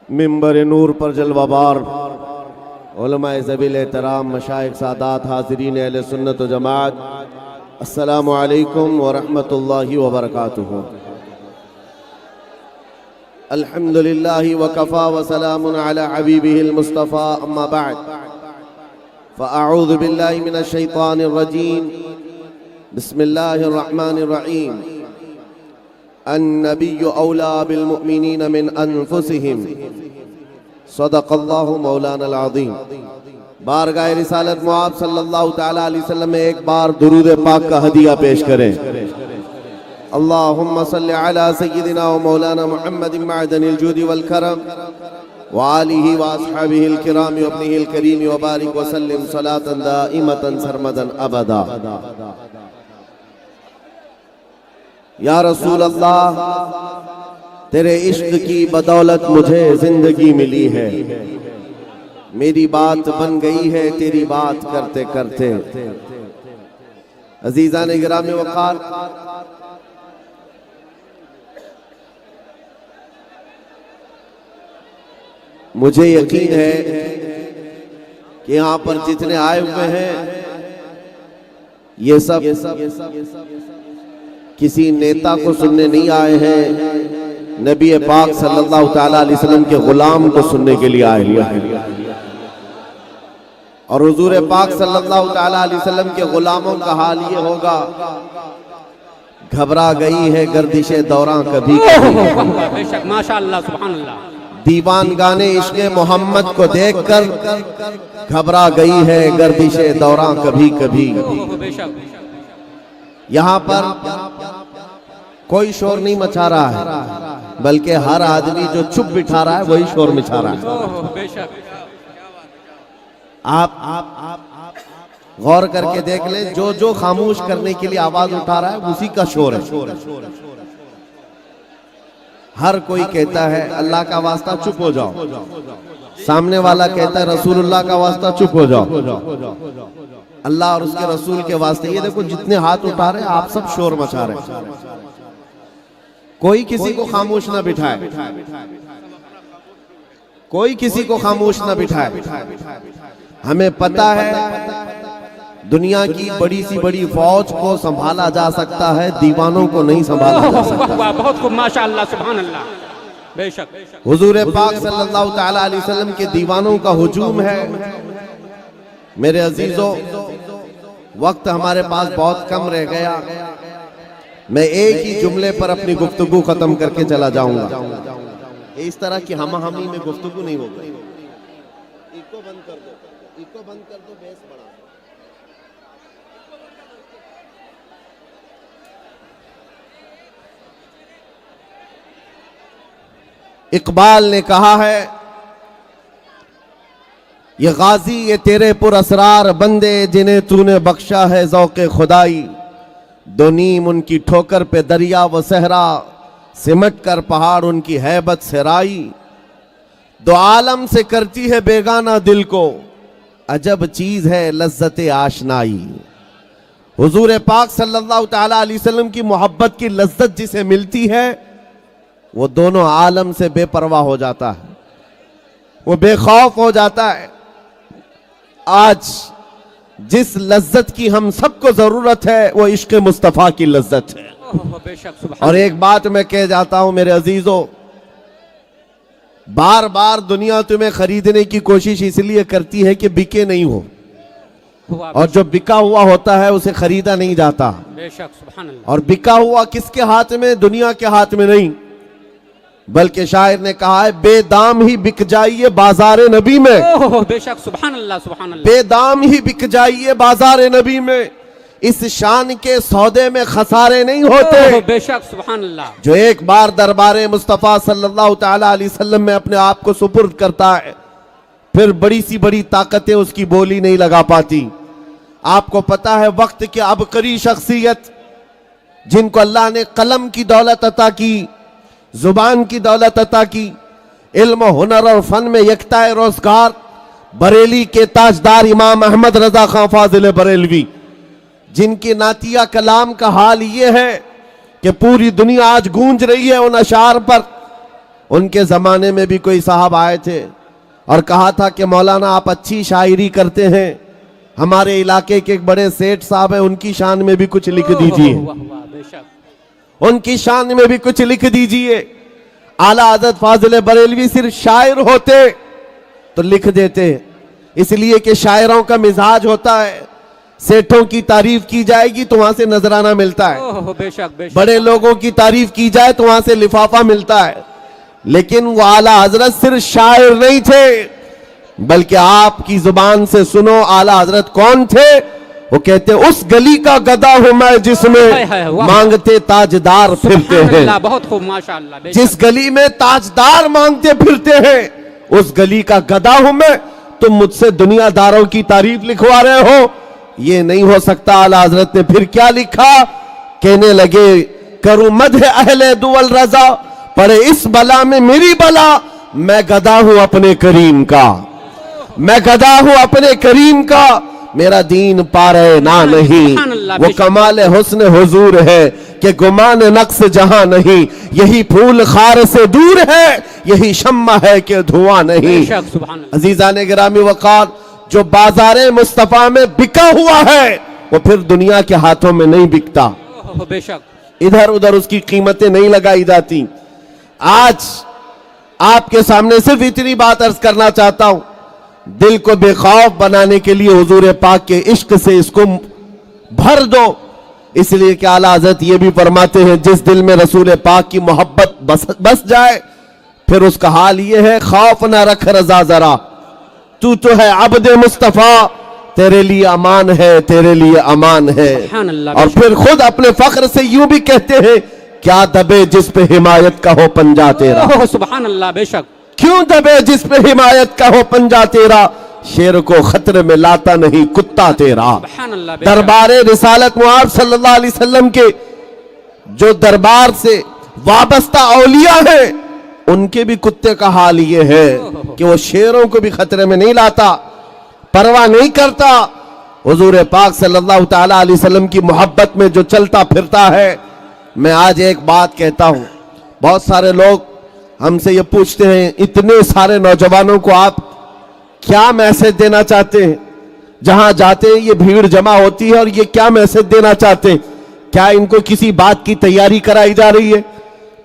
منبر نور پر جلوہ بار علماء ذویل احترام مشائخ سادات حاضرین اہل سنت و جماعت، السلام علیکم ورحمۃ اللہ وبرکاتہ۔ الحمدللہ وکفا وسلام علی حبیبہ المصطفیٰ، اما بعد فاعوذ باللہ من الشیطان الرجیم، بسم اللہ الرحمن الرحیم۔ النبی اولا بالمؤمنین من انفسہم، صدق اللہ مولانا العظیم۔ بارگاہ رسالت معاب صلی اللہ تعالیٰ علیہ وسلم میں ایک بار درود پاک کا ہدیہ پیش کریں۔ اللہم صلی علی سیدنا و مولانا محمد معدن الجود والکرم وآلہ واصحابہ الکرام وابنہ الکریم وبارک وسلم صلاة دائمتا سرمدا ابدا۔ یا رسول اللہ، تیرے عشق کی بدولت مجھے زندگی ملی ہے، میری بات بن گئی ہے تیری بات کرتے کرتے۔ عزیزان گرامی وقار، مجھے یقین ہے کہ یہاں پر جتنے آئے ہوئے ہیں یہ سب کسی نیتا کو سننے نہیں آئے ہیں، نبی پاک صلی اللہ تعالیٰ علیہ وسلم کے غلام کو سننے کے لیے آئے ہوئے ہیں۔ اور حضور پاک صلی اللہ تعالیٰ علیہ وسلم کے غلاموں کا حال یہ ہوگا، گھبرا گئی ہے گردش دوراں کبھی بے شک، ماشاءاللہ، سبحان اللہ۔ دیوان گانے عشق محمد کو دیکھ کر گھبرا گئی ہے گردش دوراں کبھی کبھی۔ بے شک، یہاں پر کوئی شور نہیں مچا رہا ہے، بلکہ ہر آدمی جو چپ بٹھا رہا ہے وہی شور مچا رہا ہے۔ بے شک، آپ غور کر کے دیکھ لیں، جو خاموش کرنے کے لیے آواز اٹھا رہا ہے اسی کا شور ہے۔ ہر کوئی کہتا ہے اللہ کا واسطہ چپ ہو جاؤ، سامنے والا کہتا ہے رسول اللہ کا واسطہ چپ ہو جاؤ۔ اللہ اور اس کے رسول کے واسطے یہ دیکھو جتنے ہاتھ اٹھا رہے ہیں آپ سب شور مچا رہے ہیں، کوئی کسی کو خاموش نہ بٹھائے، کوئی کسی کو خاموش نہ بٹھائے۔ ہمیں پتہ ہے دنیا کی بڑی سی بڑی فوج کو سنبھالا جا سکتا ہے، دیوانوں کو نہیں سنبھالا جا سکتا۔ بہت خوب، ماشاءاللہ، سبحان اللہ۔ بے شک، حضور پاک صلی اللہ تعالیٰ علیہ وسلم کے دیوانوں کا ہجوم ہے۔ میرے عزیزو، وقت ہمارے پاس بہت کم رہ گیا، میں ایک ہی جملے پر اپنی گفتگو ختم کر کے چلا جاؤں گا۔ اس طرح کی ہمہ ہمی میں گفتگو نہیں ہوگی۔ ایکو بند کر دو، ایکو بند کر دو، بیس بڑھا۔ اقبال نے کہا ہے، یہ غازی یہ تیرے پر اسرار بندے جنہیں تو نے بخشا ہے ذوق خدائی، دو نیم ان کی ٹھوکر پہ دریا و صحرا، سمٹ کر پہاڑ ان کی ہیبت سے رائی، دو عالم سے کرتی ہے بیگانہ دل کو، عجب چیز ہے لذت آشنائی۔ حضور پاک صلی اللہ تعالیٰ علیہ وسلم کی محبت کی لذت جسے ملتی ہے وہ دونوں عالم سے بے پرواہ ہو جاتا ہے، وہ بے خوف ہو جاتا ہے۔ آج جس لذت کی ہم سب کو ضرورت ہے وہ عشق مصطفیٰ کی لذت ہے۔ بے شک، سبحان اور ایک بات میں کہہ جاتا ہوں میرے عزیزو، بار بار دنیا تمہیں خریدنے کی کوشش اس لیے کرتی ہے کہ بکے نہیں ہو، اور جو بکا ہوا ہوتا ہے اسے خریدا نہیں جاتا۔ بے شک، سبحان اللہ۔ اور بکا ہوا کس کے ہاتھ میں؟ دنیا کے ہاتھ میں نہیں، بلکہ شاعر نے کہا ہے بے دام ہی بک جائیے بازار نبی میں۔ بے شک، سبحان اللہ، سبحان اللہ۔ بے دام ہی بک جائیے بازار نبی میں، اس شان کے سودے میں خسارے نہیں ہوتے۔ بے شک، سبحان اللہ۔ جو ایک بار دربار مصطفیٰ صلی اللہ تعالیٰ علیہ وسلم میں اپنے آپ کو سپرد کرتا ہے، پھر بڑی سی بڑی طاقتیں اس کی بولی نہیں لگا پاتی۔ آپ کو پتا ہے وقت کی عبقری شخصیت جن کو اللہ نے قلم کی دولت عطا کی، زبان کی دولت عطا کی، علم و ہنر اور فن میں یکتا روزگار، بریلی کے تاجدار امام احمد رضا خان فاضل بریلوی، جن کی نعتیہ کلام کا حال یہ ہے کہ پوری دنیا آج گونج رہی ہے ان اشعار پر۔ ان کے زمانے میں بھی کوئی صاحب آئے تھے اور کہا تھا کہ مولانا آپ اچھی شاعری کرتے ہیں، ہمارے علاقے کے ایک بڑے سیٹھ صاحب ہیں، ان کی شان میں بھی کچھ لکھ دیجئے، واہ واہ بے شک ان کی شان میں بھی کچھ لکھ دیجئے۔ اعلیٰ حضرت فاضل بریلوی صرف شاعر ہوتے تو لکھ دیتے، اس لیے کہ شاعروں کا مزاج ہوتا ہے، سیٹھوں کی تعریف کی جائے گی تو وہاں سے نذرانہ ملتا ہے، بے شک بے شک بڑے لوگوں کی تعریف کی جائے تو وہاں سے لفافہ ملتا ہے، لیکن وہ اعلیٰ حضرت صرف شاعر نہیں تھے بلکہ آپ کی زبان سے سنو اعلیٰ حضرت کون تھے؟ وہ کہتے اس گلی کا گدا ہوں میں جس میں ہائے ہائے واہ۔ مانگتے تاجدار پھرتے سبحان ہیں، اللہ، بہت خوب ماشاءاللہ بے جس شک گلی میں تاجدار مانگتے پھرتے ہیں اس گلی کا گدا ہوں میں، تم مجھ سے دنیا داروں کی تعریف لکھوا رہے ہو، یہ نہیں ہو سکتا۔ اعلیٰ حضرت نے پھر کیا لکھا؟ کہنے لگے کروں مدح اہل دول رضا، پڑے اس بلا میں میری بلا، میں گدا ہوں اپنے کریم کا، میں گدا ہوں اپنے کریم کا، میرا دین پارے نہ نہیں، سبحان اللہ، وہ بے شک۔ کمال حسن حضور ہے کہ گمان نقص جہاں نہیں، یہی پھول خار سے دور ہے، یہی شمع ہے کہ دھواں بے نہیں۔ شک سبحان اللہ عزیزان گرامی وقار، جو بازار مصطفیٰ میں بکا ہوا ہے وہ پھر دنیا کے ہاتھوں میں نہیں بکتا، بے شک ادھر ادھر اس کی قیمتیں نہیں لگائی جاتی۔ آج آپ کے سامنے صرف اتنی بات عرض کرنا چاہتا ہوں، دل کو بے خوف بنانے کے لیے حضور پاک کے عشق سے اس کو بھر دو، اس لیے کہ اعلیٰ حضرت یہ بھی فرماتے ہیں جس دل میں رسول پاک کی محبت بس جائے پھر اس کا حال یہ ہے خوف نہ رکھ رضا ذرا، تو ہے عبد مصطفیٰ، تیرے لیے امان ہے، تیرے لیے امان ہے۔ سبحان اللہ، اور پھر خود اپنے فخر سے یوں بھی کہتے ہیں کیا دبے جس پہ حمایت کا ہو پنجا تیرا، سبحان اللہ بے شک کیوں دبے جس پہ حمایت کا ہو پنجا تیرا، شیر کو خطرے میں لاتا نہیں کتا تیرا۔ سبحان اللہ بے شک دربار رسالت معاذ صلی اللہ علیہ وسلم کے جو دربار سے وابستہ اولیاء ہیں ان کے بھی کتے کا حال یہ ہے کہ وہ شیروں کو بھی خطرے میں نہیں لاتا، پرواہ نہیں کرتا، حضور پاک صلی اللہ تعالی علیہ وسلم کی محبت میں جو چلتا پھرتا ہے۔ میں آج ایک بات کہتا ہوں، بہت سارے لوگ ہم سے یہ پوچھتے ہیں اتنے سارے نوجوانوں کو آپ کیا میسج دینا چاہتے ہیں؟ جہاں جاتے ہیں یہ بھیڑ جمع ہوتی ہے اور یہ کیا میسج دینا چاہتے ہیں؟ کیا ان کو کسی بات کی تیاری کرائی جا رہی ہے؟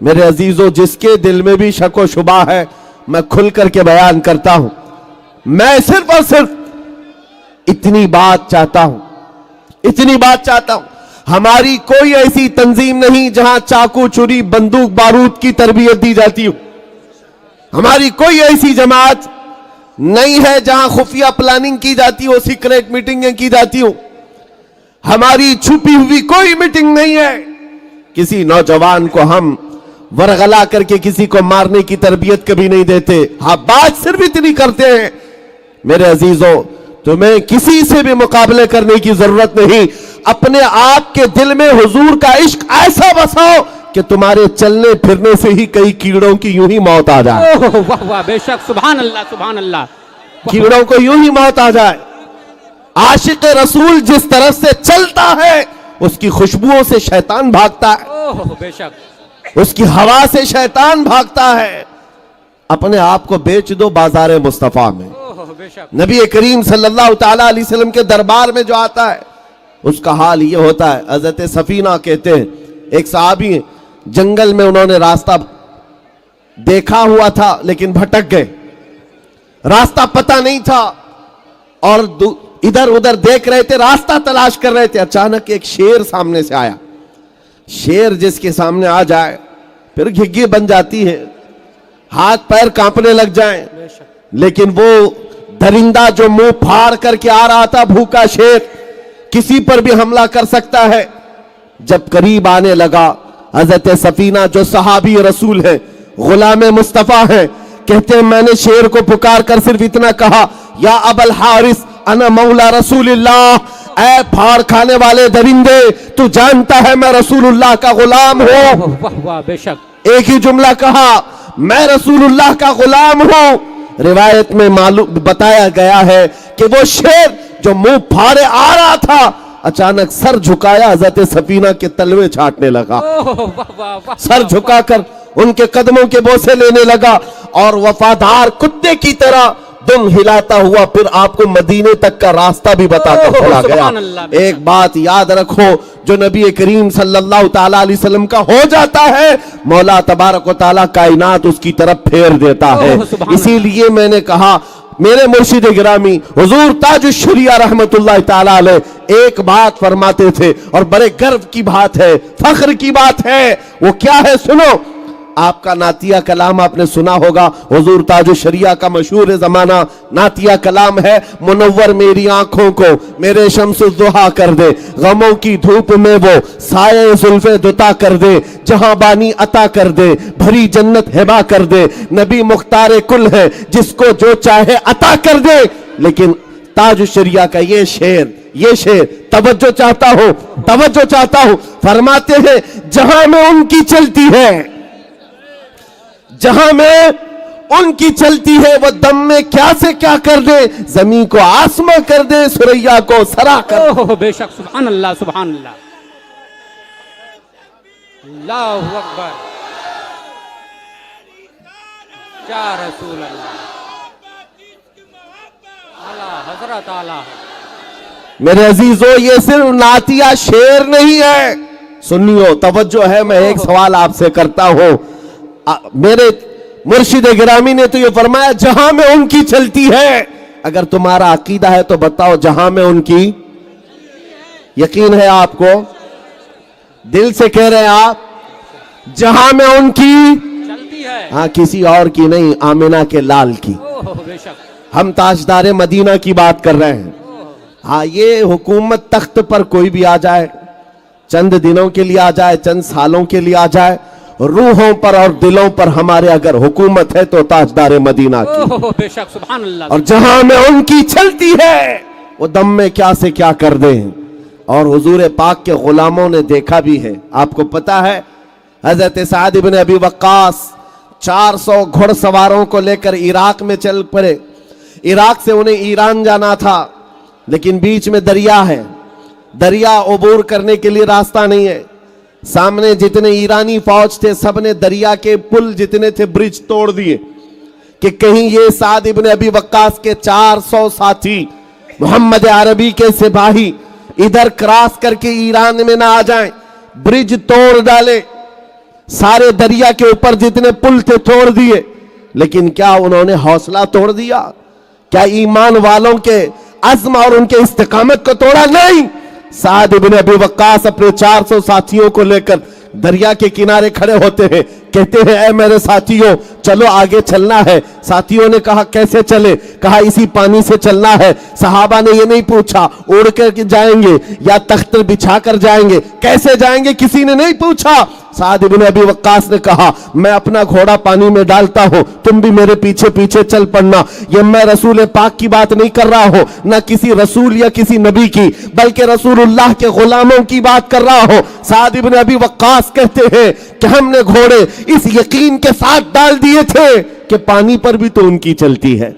میرے عزیزو، جس کے دل میں بھی شک و شبہ ہے میں کھل کر کے بیان کرتا ہوں، میں صرف اور صرف اتنی بات چاہتا ہوں، اتنی بات چاہتا ہوں، ہماری کوئی ایسی تنظیم نہیں جہاں چاقو چھری بندوق بارود کی تربیت دی جاتی ہو، ہماری کوئی ایسی جماعت نہیں ہے جہاں خفیہ پلاننگ کی جاتی ہو، سیکریٹ میٹنگیں کی جاتی ہو، ہماری چھپی ہوئی کوئی میٹنگ نہیں ہے۔ کسی نوجوان کو ہم ورغلا کر کے کسی کو مارنے کی تربیت کبھی نہیں دیتے، ہاں بات صرف اتنی کرتے ہیں میرے عزیزو تمہیں کسی سے بھی مقابلے کرنے کی ضرورت نہیں، اپنے آپ کے دل میں حضور کا عشق ایسا بساؤ کہ تمہارے چلنے پھرنے سے ہی کئی کیڑوں کی یوں ہی موت آ جائے، واہ واہ بے شک سبحان اللہ سبحان اللہ کیڑوں کو یوں ہی موت آ جائے۔ عاشق رسول جس طرف سے چلتا ہے اس کی خوشبوؤں سے شیطان بھاگتا ہے، بے شک اس کی ہوا سے شیطان بھاگتا ہے۔ اپنے آپ کو بیچ دو بازار مصطفیٰ میں، بے شک نبی کریم صلی اللہ تعالی علیہ وسلم کے دربار میں جو آتا ہے اس کا حال یہ ہوتا ہے۔ حضرت سفینہ کہتے ہیں ایک صحابی ہیں، جنگل میں انہوں نے راستہ دیکھا ہوا تھا لیکن بھٹک گئے، راستہ پتہ نہیں تھا اور ادھر ادھر دیکھ رہے تھے، راستہ تلاش کر رہے تھے، اچانک ایک شیر سامنے سے آیا۔ شیر جس کے سامنے آ جائے پھر گھگی بن جاتی ہے، ہاتھ پیر کانپنے لگ جائیں، لیکن وہ درندہ جو منہ پھاڑ کر کے آ رہا تھا، بھوکا شیر کسی پر بھی حملہ کر سکتا ہے، جب قریب آنے لگا حضرت سفینہ جو صحابی رسول ہے، غلام مصطفیٰ ہے، کہتے ہیں میں نے شیر کو پکار کر صرف اتنا کہا یا ابا الحارث انا مولا رسول اللہ، اے پھاڑ کھانے والے درندے تو جانتا ہے میں رسول اللہ کا غلام ہوں۔ واہ واہ بے شک ایک ہی جملہ کہا میں رسول اللہ کا غلام ہوں۔ روایت میں معلوم بتایا گیا ہے کہ وہ شیر جو منہ پھاڑے آ رہا تھا اچانک سر جھکایا، حضرت سفینہ کے تلوے چھاٹنے لگا، واہ واہ واہ سر جھکا کر ان کے قدموں کے بوسے لینے لگا اور وفادار کتے کی طرح دم ہلاتا ہوا پھر آپ کو مدینے تک کا راستہ بھی بتاتا چلا گیا۔ سبحان اللہ۔ ایک بات یاد رکھو، جو نبی کریم صلی اللہ تعالیٰ علیہ وسلم کا ہو جاتا ہے مولا تبارک و تعالیٰ کائنات اس کی طرف پھیر دیتا ہے۔ سبحان اسی لیے میں نے کہا میرے مرشد گرامی حضور تاج الشریعہ رحمت اللہ تعالیٰ علیہ ایک بات فرماتے تھے اور بڑے گرو کی بات ہے، فخر کی بات ہے، وہ کیا ہے سنو۔ آپ کا نعتیہ کلام آپ نے سنا ہوگا، حضور تاج الشریعہ کا مشہور زمانہ نعتیہ کلام ہے، منور میری آنکھوں کو میرے شمس الضحیٰ کر دے، غموں کی دھوپ میں وہ سائے زلف دتا کر دے، جہاں بانی عطا کر دے، بھری جنت ہبا کر دے، نبی مختار کل ہے جس کو جو چاہے عطا کر دے۔ لیکن تاج الشریعہ کا یہ شعر توجہ چاہتا ہوں، فرماتے ہیں جہاں میں ان کی چلتی ہے، جہاں میں ان کی چلتی ہے وہ دم میں کیا سے کیا کر دے، زمین کو آسماں کر دے، سریا کو سرا کر دے۔ بے شک سبحان اللہ سبحان اللہ۔ اللہ اکبر یا رسول اللہ، اعلیٰ حضرت اعلیٰ۔ میرے میرے عزیزو یہ صرف نعتیہ شعر نہیں ہے، سنیو توجہ ہے، میں ایک سوال آپ سے کرتا ہوں۔ میرے مرشد گرامی نے تو یہ فرمایا جہاں میں ان کی چلتی ہے، اگر تمہارا عقیدہ ہے تو بتاؤ جہاں میں ان کی یقین ہے آپ کو؟ دل سے کہہ رہے ہیں آپ جہاں میں ان کی چلتی ہے، ہاں کسی اور کی نہیں، آمنہ کے لال کی۔ بے شک ہم تاجدار مدینہ کی بات کر رہے ہیں۔ ہاں یہ حکومت تخت پر کوئی بھی آ جائے، چند دنوں کے لیے آ جائے، چند سالوں کے لیے آ جائے، روحوں پر اور دلوں پر ہمارے اگر حکومت ہے تو تاجدار مدینہ کی، بے شک سبحان اللہ۔ اور جہاں میں ان کی چلتی ہے وہ دم میں کیا سے کیا کر دیں۔ اور حضور پاک کے غلاموں نے دیکھا بھی ہے، آپ کو پتا ہے حضرت سعد بن ابی وقاص 400 گھڑ سواروں کو لے کر عراق میں چل پڑے۔ عراق سے انہیں ایران جانا تھا، لیکن بیچ میں دریا ہے، دریا عبور کرنے کے لیے راستہ نہیں ہے۔ سامنے جتنے ایرانی فوج تھے سب نے دریا کے پل جتنے تھے برج توڑ دیے کہ کہیں یہ سعد ابن ابی وقاص کے 400 ساتھی محمد عربی کے سپاہی ادھر کراس کر کے ایران میں نہ آ جائیں، برج توڑ ڈالے، سارے دریا کے اوپر جتنے پل تھے توڑ دیے۔ لیکن کیا انہوں نے حوصلہ توڑ دیا؟ کیا ایمان والوں کے عزم اور ان کے استقامت کو توڑا؟ نہیں۔ سعد بن ابی وقاص اپنے 400 ساتھیوں کو لے کر دریا کے کنارے کھڑے ہوتے ہیں، کہتے ہیں اے میرے ساتھیوں چلو آگے چلنا ہے۔ ساتھیوں نے کہا کیسے چلے؟ کہا اسی پانی سے چلنا ہے۔ صحابہ نے یہ نہیں پوچھا اڑ کر جائیں گے یا تخت بچھا کر جائیں گے، کیسے جائیں گے کسی نے نہیں پوچھا۔ سعد بن ابی وقاص نے کہا میں اپنا گھوڑا پانی میں ڈالتا ہوں، تم بھی میرے پیچھے پیچھے چل پڑنا۔ یہ میں رسول پاک کی بات نہیں کر رہا ہوں، نہ کسی رسول یا کسی نبی کی، بلکہ رسول اللہ کے غلاموں کی بات کر رہا ہوں۔ سعد بن ابی وقاص کہتے ہیں کہ ہم نے گھوڑے اس یقین کے ساتھ ڈال دیے تھے کہ پانی پر بھی تو ان کی چلتی ہے،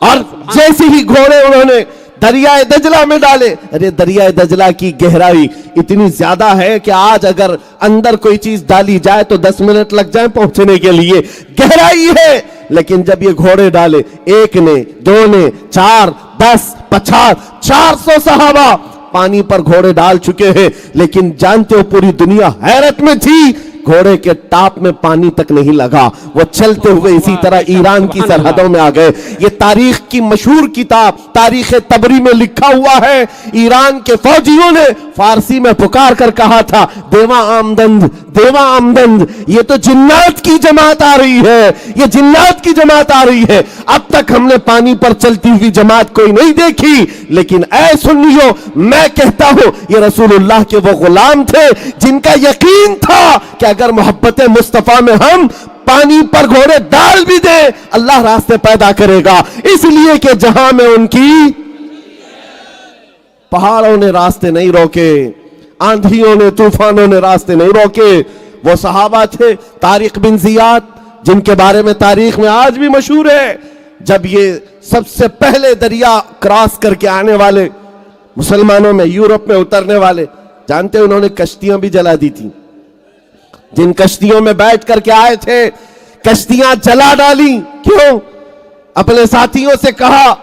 اور جیسے ہی گھوڑے انہوں نے دریائے دجلہ میں ڈالے، ارے دریائے دجلہ کی گہرائی اتنی زیادہ ہے کہ آج اگر اندر کوئی چیز ڈالی جائے تو 10 منٹ لگ جائیں پہنچنے کے لیے، گہرائی ہے۔ لیکن جب یہ گھوڑے ڈالے، ایک نے، دو نے، 4، 10، 50، 400 صحابہ پانی پر گھوڑے ڈال چکے ہیں، لیکن جانتے ہو پوری دنیا حیرت میں تھی، گھوڑے کے ٹاپ میں پانی تک نہیں لگا، وہ چلتے ہوئے اسی طرح ایران کی سرحدوں میں آ گئے۔ یہ تاریخ کی مشہور کتاب تاریخ تبری میں لکھا ہوا ہے، ایران کے فوجیوں نے فارسی میں پکار کر کہا تھا دیوا آمدند، دیوا آمدند، یہ تو جنات کی جماعت آ رہی ہے، یہ جنات کی جماعت آ رہی ہے۔ اب تک ہم نے پانی پر چلتی ہوئی جماعت کوئی نہیں دیکھی، لیکن اے سنیو میں کہتا ہوں یہ رسول اللہ کے وہ غلام تھے جن کا یقین تھا کہ اگر محبت مصطفیٰ میں ہم پانی پر گھوڑے ڈال بھی دیں اللہ راستے پیدا کرے گا، اس لیے کہ جہاں میں ان کی پہاڑوں نے راستے نہیں روکے، آندھیوں نے طوفانوں نے راستے نہیں روکے۔ وہ صحابہ تھے طارق بن زیاد جن کے بارے میں تاریخ میں آج بھی مشہور ہے، جب یہ سب سے پہلے دریا کراس کر کے آنے والے مسلمانوں میں یورپ میں اترنے والے، جانتے انہوں نے کشتیاں بھی جلا دی تھی، جن کشتیوں میں بیٹھ کر کے آئے تھے کشتیاں جلا ڈالی. کیوں؟ اپنے ساتھیوں سے کہا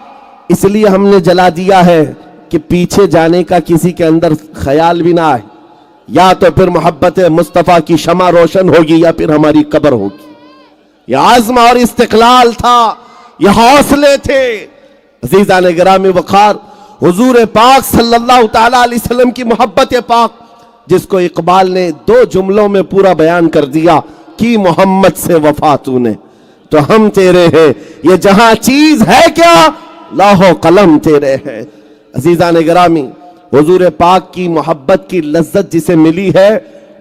اس لیے ہم نے جلا دیا ہے کہ پیچھے جانے کا کسی کے اندر خیال بھی نہ آئے. یا تو پھر محبت مصطفیٰ کی شمع روشن ہوگی یا پھر ہماری قبر ہوگی. یہ عزم اور استقلال تھا, یہ حوصلے تھے. عزیزان گرامی وقار, حضور پاک صلی اللہ تعالی علیہ وسلم کی محبت پاک جس کو اقبال نے 2 جملوں میں پورا بیان کر دیا کہ محمد سے وفا تو نے تو ہم تیرے ہیں, یہ جہاں چیز ہے کیا لوح و قلم تیرے ہیں. عزیزان گرامی, حضور پاک کی محبت کی لذت جسے ملی ہے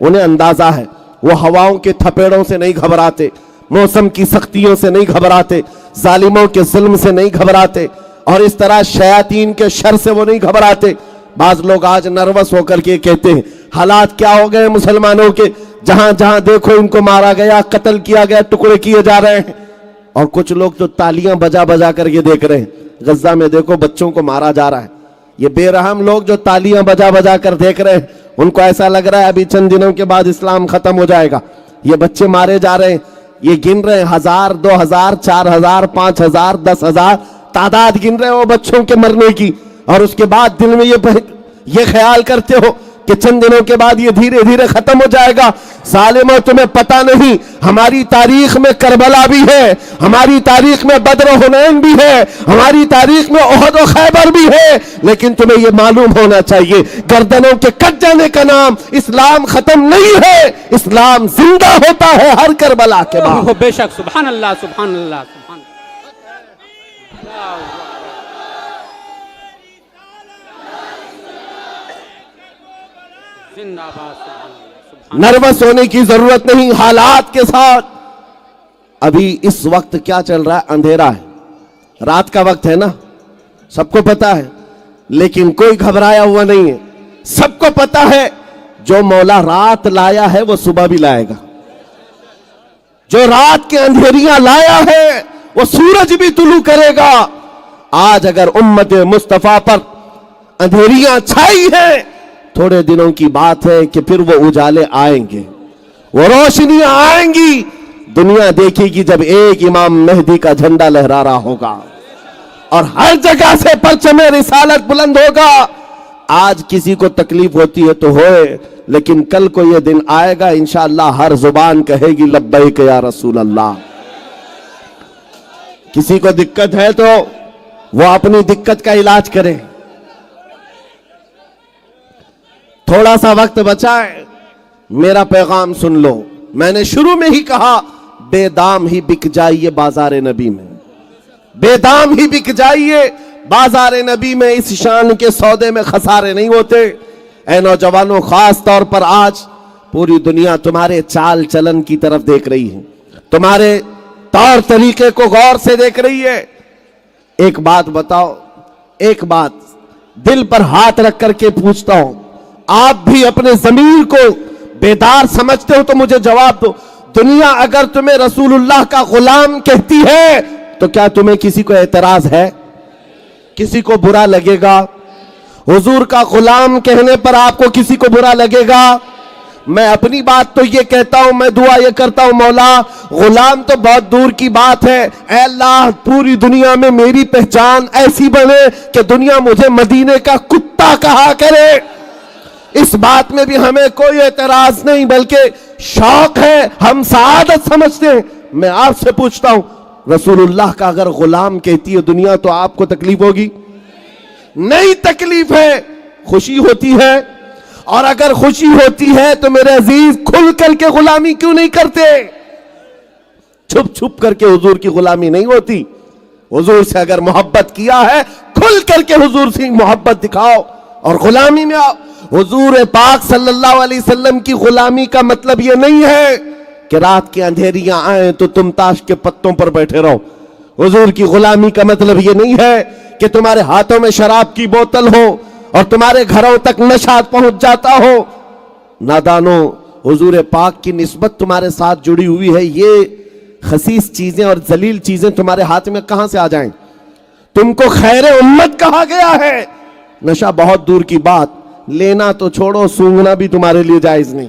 انہیں اندازہ ہے. وہ ہواؤں کے تھپیڑوں سے نہیں گھبراتے, موسم کی سختیوں سے نہیں گھبراتے, ظالموں کے ظلم سے نہیں گھبراتے, اور اس طرح شیاطین کے شر سے وہ نہیں گھبراتے. بعض لوگ آج نروس ہو کر کے کہتے ہیں حالات کیا ہو گئے مسلمانوں کے, جہاں جہاں دیکھو ان کو مارا گیا, قتل کیا گیا, ٹکڑے کیے جا رہے ہیں. اور کچھ لوگ تو تالیاں بجا بجا کر کے دیکھ رہے ہیں, غزہ میں دیکھو بچوں کو مارا جا رہا ہے. یہ بے رحم لوگ جو تالیاں بجا بجا کر دیکھ رہے ہیں ان کو ایسا لگ رہا ہے ابھی چند دنوں کے بعد اسلام ختم ہو جائے گا. یہ بچے مارے جا رہے ہیں, یہ گن رہے ہیں 1000 2000 4000 5000 10,000 تعداد گن رہے ہیں وہ بچوں کے مرنے کی, اور اس کے بعد دل میں یہ خیال کرتے ہو کہ چند دنوں کے بعد یہ دھیرے دھیرے ختم ہو جائے گا. ظالموں تمہیں پتہ نہیں ہماری تاریخ میں کربلا بھی ہے, ہماری تاریخ میں بدر و حنین بھی ہے, ہماری تاریخ میں احد و خیبر بھی ہے, لیکن تمہیں یہ معلوم ہونا چاہیے گردنوں کے کٹ جانے کا نام اسلام ختم نہیں ہے, اسلام زندہ ہوتا ہے ہر کربلا کے بعد. بے شک, سبحان اللہ سبحان اللہ سبحان اللہ. زندہ باد, سبحان اللہ. نروس ہونے کی ضرورت نہیں حالات کے ساتھ. ابھی اس وقت کیا چل رہا ہے؟ اندھیرا ہے, رات کا وقت ہے نا, سب کو پتا ہے, لیکن کوئی گھبرایا ہوا نہیں ہے. سب کو پتا ہے جو مولا رات لایا ہے وہ صبح بھی لائے گا, جو رات کے اندھیریاں لایا ہے وہ سورج بھی طلوع کرے گا. آج اگر امت مصطفیٰ پر اندھیریاں چھائی ہیں تھوڑے دنوں کی بات ہے کہ پھر وہ اجالے آئیں گے, وہ روشنیاں آئیں گی. دنیا دیکھے گی جب ایک امام مہدی کا جھنڈا لہرا رہا ہوگا اور ہر جگہ سے پرچم رسالت بلند ہوگا. آج کسی کو تکلیف ہوتی ہے تو ہوئے, لیکن کل کو یہ دن آئے گا انشاءاللہ ہر زبان کہے گی لبیک یا رسول اللہ. کسی کو دقت ہے تو وہ اپنی دقت کا علاج کرے. تھوڑا سا وقت بچا ہے, میرا پیغام سن لو. میں نے شروع میں ہی کہا بے دام ہی بک جائیے بازار نبی میں, بے دام ہی بک جائیے بازار نبی میں, اس شان کے سودے میں خسارے نہیں ہوتے. اے نوجوانوں, خاص طور پر آج پوری دنیا تمہارے چال چلن کی طرف دیکھ رہی ہے, تمہارے طور طریقے کو غور سے دیکھ رہی ہے. ایک بات بتاؤ, ایک بات دل پر ہاتھ رکھ کر کے پوچھتا ہوں, آپ بھی اپنے ضمیر کو بیدار سمجھتے ہو تو مجھے جواب دو. دنیا اگر تمہیں رسول اللہ کا غلام کہتی ہے تو کیا تمہیں کسی کو اعتراض ہے؟ کسی کو برا لگے گا؟ حضور کا غلام کہنے پر آپ کو کسی کو برا لگے گا؟ میں اپنی بات تو یہ کہتا ہوں, میں دعا یہ کرتا ہوں مولا غلام تو بہت دور کی بات ہے, اے اللہ پوری دنیا میں میری پہچان ایسی بنے کہ دنیا مجھے مدینے کا کتا کہا کرے. اس بات میں بھی ہمیں کوئی اعتراض نہیں بلکہ شوق ہے, ہم سعادت سمجھتے ہیں. میں آپ سے پوچھتا ہوں, رسول اللہ کا اگر غلام کہتی ہے دنیا تو آپ کو تکلیف ہوگی؟ نہیں تکلیف ہے, خوشی ہوتی ہے. اور اگر خوشی ہوتی ہے تو میرے عزیز کھل کر کے غلامی کیوں نہیں کرتے؟ چھپ چھپ کر کے حضور کی غلامی نہیں ہوتی. حضور سے اگر محبت کیا ہے کھل کر کے حضور سے محبت دکھاؤ اور غلامی میں آؤ. حضور پاک صلی اللہ علیہ وسلم کی غلامی کا مطلب یہ نہیں ہے کہ رات کی اندھیریاں آئیں تو تم تاش کے پتوں پر بیٹھے رہو. حضور کی غلامی کا مطلب یہ نہیں ہے کہ تمہارے ہاتھوں میں شراب کی بوتل ہو اور تمہارے گھروں تک نشہ پہنچ جاتا ہو. نادانو, حضور پاک کی نسبت تمہارے ساتھ جڑی ہوئی ہے. یہ خسیس چیزیں اور ذلیل چیزیں تمہارے ہاتھ میں کہاں سے آ جائیں؟ تم کو خیر امت کہا گیا ہے. نشہ بہت دور کی بات, لینا تو چھوڑو, سونگنا بھی تمہارے لیے جائز نہیں.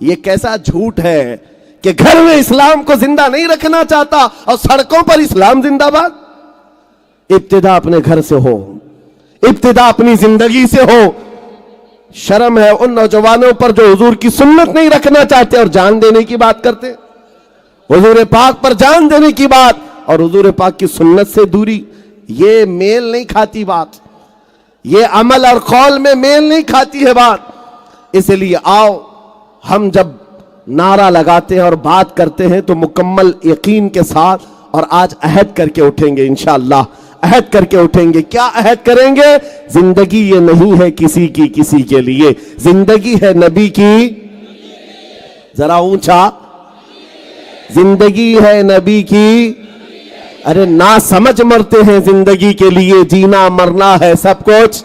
یہ کیسا جھوٹ ہے کہ گھر میں اسلام کو زندہ نہیں رکھنا چاہتا اور سڑکوں پر اسلام زندہ باد۔ ابتدا اپنے گھر سے ہو، ابتدا اپنی زندگی سے ہو۔ شرم ہے ان نوجوانوں پر جو حضور کی سنت نہیں رکھنا چاہتے اور جان دینے کی بات کرتے، حضور پاک پر جان دینے کی بات اور حضور پاک کی سنت سے دوری، یہ میل نہیں کھاتی بات، یہ عمل اور قول میں میل نہیں کھاتی ہے بات۔ اس لیے آؤ ہم جب نعرہ لگاتے ہیں اور بات کرتے ہیں تو مکمل یقین کے ساتھ اور آج عہد کر کے اٹھیں گے، انشاءاللہ عہد کر کے اٹھیں گے۔ کیا عہد کریں گے؟ زندگی یہ نہیں ہے کسی کی کسی کے لیے، زندگی ہے نبی کی، ذرا اونچا، زندگی ہے نبی کی۔ ارے نا سمجھ مرتے ہیں زندگی کے لیے، جینا مرنا ہے سب کچھ۔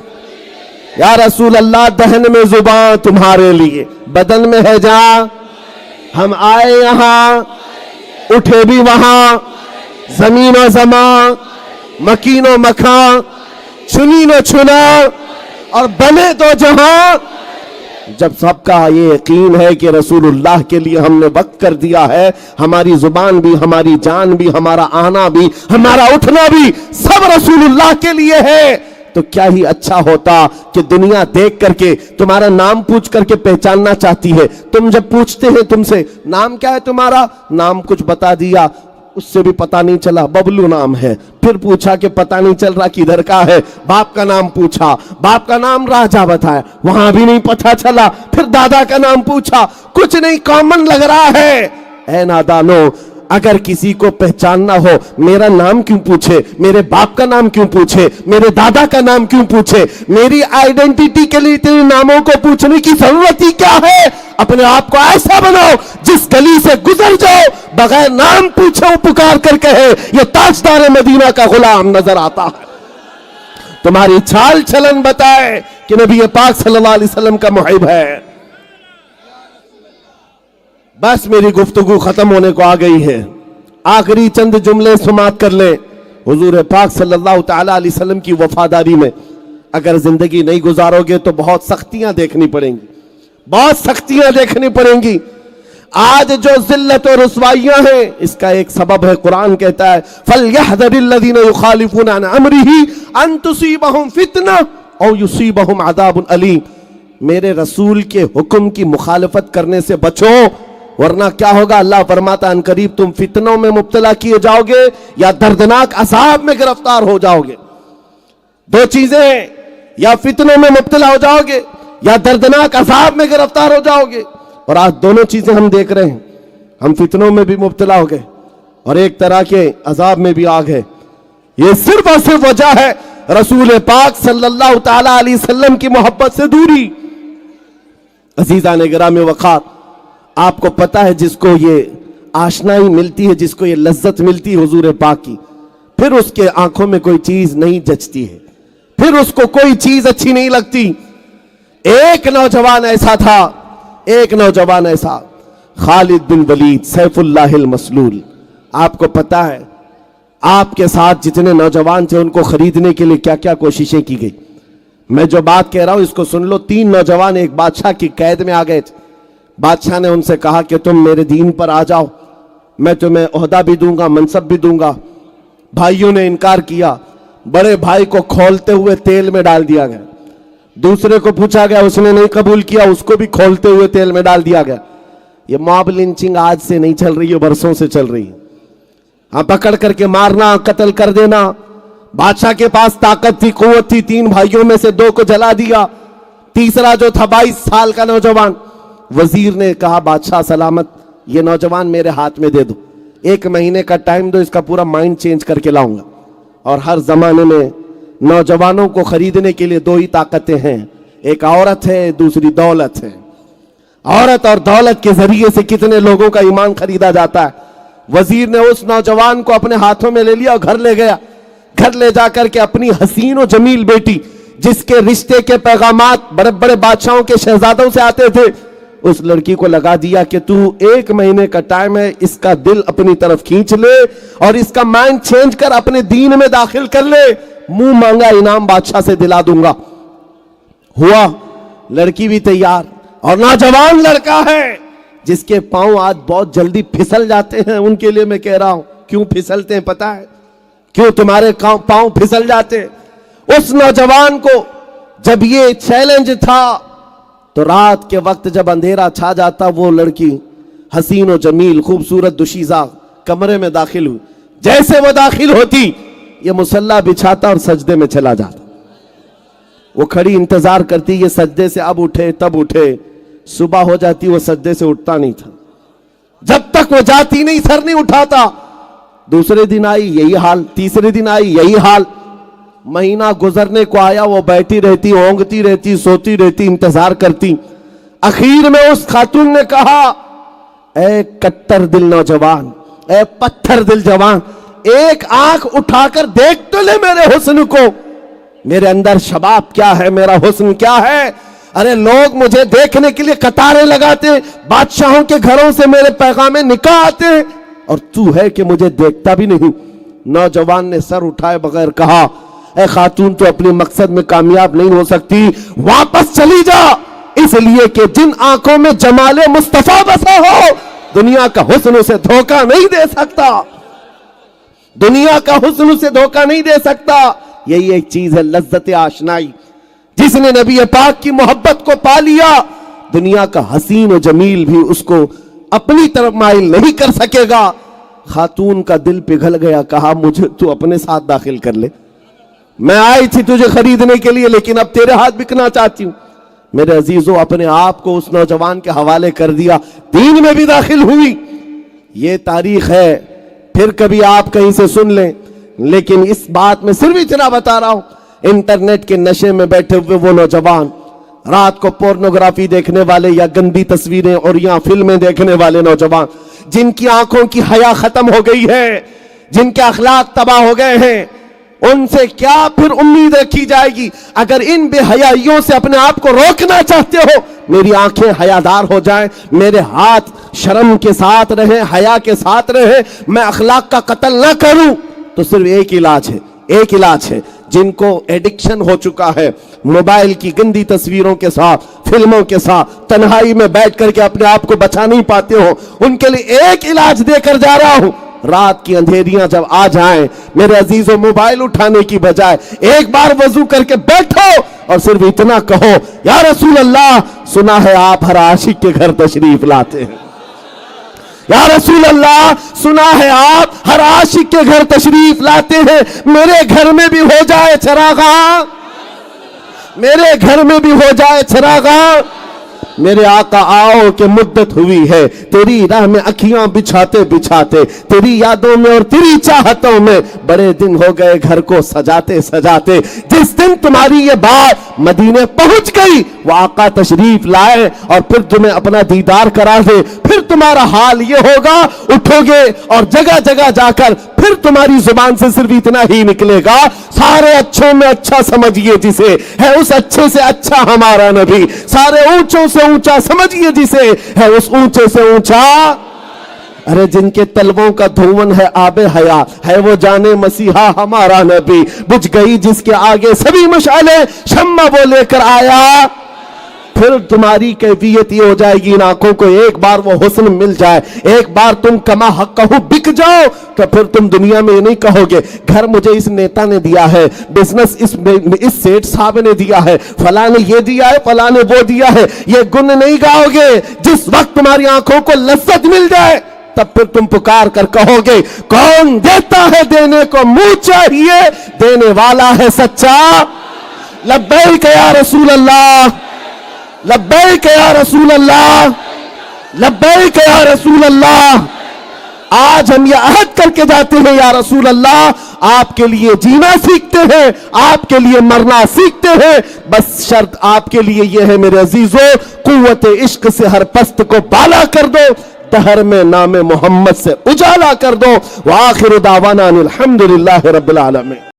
یا رسول اللہ دہن میں زبان تمہارے لیے، بدن میں ہے جان، ہم آئے یہاں اٹھے بھی وہاں، زمین و زمان، مکین و مکان، چنی نہ چنا اور بنے دو جہاں۔ جب سب کا یہ یقین ہے کہ رسول اللہ کے لیے ہم نے وقت کر دیا ہے، ہماری زبان بھی، ہماری جان بھی، ہمارا آنا بھی، ہمارا اٹھنا بھی سب رسول اللہ کے لیے ہے، تو کیا ہی اچھا ہوتا کہ دنیا دیکھ کر کے تمہارا نام پوچھ کر کے پہچاننا چاہتی ہے۔ تم جب پوچھتے ہیں تم سے نام کیا ہے تمہارا، نام کچھ بتا دیا، اس سے بھی پتا نہیں چلا ببلو نام ہے، پھر پوچھا کہ پتا نہیں چل رہا کدھر کا ہے، باپ کا نام پوچھا، باپ کا نام راجا بتایا، وہاں بھی نہیں پتا چلا، پھر دادا کا نام پوچھا، کچھ نہیں کامن لگ رہا ہے۔ اے نادانو، اگر کسی کو پہچاننا ہو میرا نام کیوں پوچھے، میرے باپ کا نام کیوں پوچھے، میرے دادا کا نام کیوں پوچھے، میری آئیڈینٹیٹی کے لیے اتنے ناموں کو پوچھنے کی ضرورت ہی کیا ہے؟ اپنے آپ کو ایسا بناؤ جس گلی سے گزر جاؤ بغیر نام پوچھے پکار کر کہے یہ تاجدار مدینہ کا غلام نظر آتا ہے۔ تمہاری چال چلن بتائے کہ نبی پاک صلی اللہ علیہ وسلم کا محب ہے۔ بس میری گفتگو ختم ہونے کو آ گئی ہے، آخری چند جملے سماعت کر لیں۔ حضور پاک صلی اللہ تعالی علیہ وسلم کی وفاداری میں اگر زندگی نہیں گزارو گے تو بہت سختیاں دیکھنی پڑیں گی، بہت سختیاں دیکھنی پڑیں گی۔ آج جو ذلت و رسوائیاں ہیں اس کا ایک سبب ہے، قرآن کہتا ہے فَلْيَحْذَرِ الَّذِينَ يُخَالِفُونَ عَنْ أَمْرِهِ أَن تُصِيبَهُمْ فِتْنَةٌ أَوْ يُصِيبَهُمْ عَذَابٌ أَلِيمٌ۔ میرے رسول کے حکم کی مخالفت کرنے سے بچو، ورنہ کیا ہوگا؟ اللہ فرماتا ان قریب تم فتنوں میں مبتلا کیے جاؤ گے یا دردناک عذاب میں گرفتار ہو جاؤ گے۔ دو چیزیں ہیں، یا فتنوں میں مبتلا ہو جاؤ گے یا دردناک عذاب میں گرفتار ہو جاؤ گے، اور آج دونوں چیزیں ہم دیکھ رہے ہیں۔ ہم فتنوں میں بھی مبتلا ہو گئے اور ایک طرح کے عذاب میں بھی آ گئے۔ یہ صرف اور صرف وجہ ہے رسول پاک صلی اللہ تعالی علیہ وسلم کی محبت سے دوری۔ عزیزان گرامی وقار، آپ کو پتا ہے جس کو یہ آشنائی ملتی ہے، جس کو یہ لذت ملتی ہے حضور پاک کی، پھر اس کے آنکھوں میں کوئی چیز نہیں جچتی ہے، پھر اس کو کوئی چیز اچھی نہیں لگتی۔ ایک نوجوان ایسا تھا، ایک نوجوان ایسا خالد بن ولید سیف اللہ المسلول۔ آپ کو پتا ہے آپ کے ساتھ جتنے نوجوان تھے ان کو خریدنے کے لیے کیا کیا کوششیں کی گئی۔ میں جو بات کہہ رہا ہوں اس کو سن لو۔ 3 نوجوان ایک بادشاہ کی قید میں آ گئے تھے۔ بادشاہ نے ان سے کہا کہ تم میرے دین پر آ جاؤ، میں تمہیں عہدہ بھی دوں گا، منصب بھی دوں گا۔ بھائیوں نے انکار کیا، بڑے بھائی کو کھولتے ہوئے تیل میں ڈال دیا گیا، دوسرے کو پوچھا گیا، اس نے نہیں قبول کیا، اس کو بھی کھولتے ہوئے تیل میں ڈال دیا گیا۔ یہ موب لنچنگ آج سے نہیں چل رہی ہے، برسوں سے چل رہی ہے۔ ہاں، پکڑ کر کے مارنا، قتل کر دینا۔ بادشاہ کے پاس طاقت تھی، قوت تھی، 3 بھائیوں میں سے 2 کو جلا دیا، تیسرا جو تھا 22 سال کا نوجوان، وزیر نے کہا بادشاہ سلامت، یہ نوجوان میرے ہاتھ میں دے دو، 1 مہینے کا ٹائم دو، اس کا پورا مائنڈ چینج کر کے لاؤں گا۔ اور ہر زمانے میں نوجوانوں کو خریدنے کے لیے 2 ہی طاقتیں ہیں، ایک عورت ہے، دوسری دولت ہے۔ عورت اور دولت کے ذریعے سے کتنے لوگوں کا ایمان خریدا جاتا ہے۔ وزیر نے اس نوجوان کو اپنے ہاتھوں میں لے لیا اور گھر لے گیا۔ گھر لے جا کر کے اپنی حسین و جمیل بیٹی، جس کے رشتے کے پیغامات بڑے بڑے بادشاہوں کے شہزادوں سے آتے تھے، اس لڑکی کو لگا دیا کہ تو 1 مہینے کا ٹائم ہے، اس کا دل اپنی طرف کھینچ لے اور اس کا مائنڈ چینج کر اپنے دین میں داخل کر لے، منہ مانگا انعام بادشاہ سے دلا دوں گا۔ ہوا، لڑکی بھی تیار اور نوجوان لڑکا ہے، جس کے پاؤں آج بہت جلدی پھسل جاتے ہیں، ان کے لیے میں کہہ رہا ہوں کیوں پھسلتے ہیں پتہ ہے؟ کیوں تمہارے پاؤں پھسل جاتے ہیں؟ اس نوجوان کو جب یہ چیلنج تھا تو رات کے وقت جب اندھیرا چھا جاتا، وہ لڑکی حسین و جمیل خوبصورت دوشیزہ کمرے میں داخل ہوئی، جیسے وہ داخل ہوتی یہ مصلی بچھاتا اور سجدے میں چلا جاتا۔ وہ کھڑی انتظار کرتی، یہ سجدے سے اب اٹھے تب اٹھے، صبح ہو جاتی وہ سجدے سے اٹھتا نہیں تھا، جب تک وہ جاتی نہیں سر نہیں اٹھاتا۔ دوسرے دن آئی یہی حال، تیسرے دن آئی یہی حال، مہینہ گزرنے کو آیا، وہ بیٹھی رہتی، اونگتی رہتی، سوتی رہتی، انتظار کرتی۔ اخیر میں اس خاتون نے کہا، اے کٹر دل نوجوان، اے پتھر دل جوان، ایک آنکھ اٹھا کر دیکھ تو لے میرے حسن کو، میرے اندر شباب کیا ہے، میرا حسن کیا ہے۔ ارے لوگ مجھے دیکھنے کے لیے قطاریں لگاتے ہیں، بادشاہوں کے گھروں سے میرے پیغام نکاح آتے ہیں، اور تو ہے کہ مجھے دیکھتا بھی نہیں۔ نوجوان نے سر اٹھائے بغیر کہا، اے خاتون تو اپنے مقصد میں کامیاب نہیں ہو سکتی، واپس چلی جا، اس لیے کہ جن آنکھوں میں جمال مصطفیٰ بسا ہو، دنیا کا حسن اسے دھوکہ نہیں دے سکتا، دنیا کا حسن اسے دھوکہ نہیں دے سکتا۔ یہی ایک چیز ہے لذت آشنائی، جس نے نبی پاک کی محبت کو پا لیا، دنیا کا حسین و جمیل بھی اس کو اپنی طرف مائل نہیں کر سکے گا۔ خاتون کا دل پگھل گیا، کہا مجھے تو اپنے ساتھ داخل کر لے، میں آئی تھی تجھے خریدنے کے لیے لیکن اب تیرے ہاتھ بکنا چاہتی ہوں۔ میرے عزیزو، اپنے آپ کو اس نوجوان کے حوالے کر دیا، دین میں بھی داخل ہوئی۔ یہ تاریخ ہے، پھر کبھی آپ کہیں سے سن لیں، لیکن اس بات میں صرف اتنا بتا رہا ہوں، انٹرنیٹ کے نشے میں بیٹھے ہوئے وہ نوجوان، رات کو پورنوگرافی دیکھنے والے یا گندی تصویریں اور یا فلمیں دیکھنے والے نوجوان، جن کی آنکھوں کی حیا ختم ہو گئی ہے، جن کے اخلاق تباہ ہو گئے ہیں، ان سے کیا پھر امید رکھی جائے گی؟ اگر ان بے حیائیوں سے اپنے آپ کو روکنا چاہتے ہو، میری آنکھیں حیادار ہو جائیں، میرے ہاتھ شرم کے ساتھ رہیں، حیا کے ساتھ رہیں، میں اخلاق کا قتل نہ کروں، تو صرف ایک علاج ہے، ایک علاج ہے۔ جن کو ایڈکشن ہو چکا ہے موبائل کی گندی تصویروں کے ساتھ، فلموں کے ساتھ، تنہائی میں بیٹھ کر کے اپنے آپ کو بچا نہیں پاتے ہو، ان کے لیے ایک علاج دے کر جا رہا ہوں۔ رات کی اندھیریاں جب آ جائیں، میرے عزیزوں، موبائل اٹھانے کی بجائے ایک بار وضو کر کے بیٹھو اور صرف اتنا کہو، یا رسول اللہ، سنا ہے آپ ہر عاشق کے گھر تشریف لاتے ہیں، یا رسول اللہ، سنا ہے آپ ہر عاشق کے گھر تشریف لاتے ہیں، میرے گھر میں بھی ہو جائے چراغاں، میرے گھر میں بھی ہو جائے چراغاں۔ میرے آقا آؤ کہ مدت ہوئی ہے تیری راہ میں اکھیاں بچھاتے بچھاتے، تیری یادوں میں اور تیری چاہتوں میں بڑے دن ہو گئے گھر کو سجاتے سجاتے۔ جس دن تمہاری یہ بات مدینے پہنچ گئی، وہ آقا تشریف لائے اور پھر تمہیں اپنا دیدار کرا دے، پھر تمہارا حال یہ ہوگا، اٹھو گے اور جگہ جگہ جا کر پھر تمہاری زبان سے صرف اتنا ہی نکلے گا، سارے اچھوں میں اچھا سمجھیے جسے، ہے اس اچھے سے اچھا ہمارا نبی، سارے اونچوں سے اونچا سمجھیے جسے، ہے اس اونچے سے اونچا۔ ارے جن کے تلووں کا دھون ہے آب حیات، ہے وہ جانے مسیحا ہمارا نبی، بجھ گئی جس کے آگے سبھی مشعلیں، شمع وہ لے کر آیا۔ پھر تمہاری کیفیت یہ ہو جائے گی، ان آنکھوں کو ایک بار وہ حسن مل جائے، ایک بار تم کما حق کہو بک جاؤ، تو پھر تم دنیا میں یہ نہیں کہو گے گھر مجھے اس نیتا نے دیا ہے، بزنس اس سیٹ صاحب نے دیا ہے، فلاں نے یہ دیا ہے، فلاں نے وہ دیا ہے، یہ گن نہیں گاؤ گے۔ جس وقت تمہاری آنکھوں کو لذت مل جائے، تب پھر تم پکار کر کہو گے، کون دیتا ہے دینے کو منہ چاہیے، دینے والا ہے سچا۔ لبیک یا رسول اللہ، لبیک یا رسول اللہ، لبیک یا رسول اللہ۔ آج ہم یہ عہد کر کے جاتے ہیں، یا رسول اللہ، آپ کے لیے جینا سیکھتے ہیں، آپ کے لیے مرنا سیکھتے ہیں، بس شرط آپ کے لیے یہ ہے میرے عزیزو، قوت عشق سے ہر پست کو بالا کر دو، دہر میں نام محمد سے اجالا کر دو۔ وآخر دعوانا الحمدللہ رب العالمین۔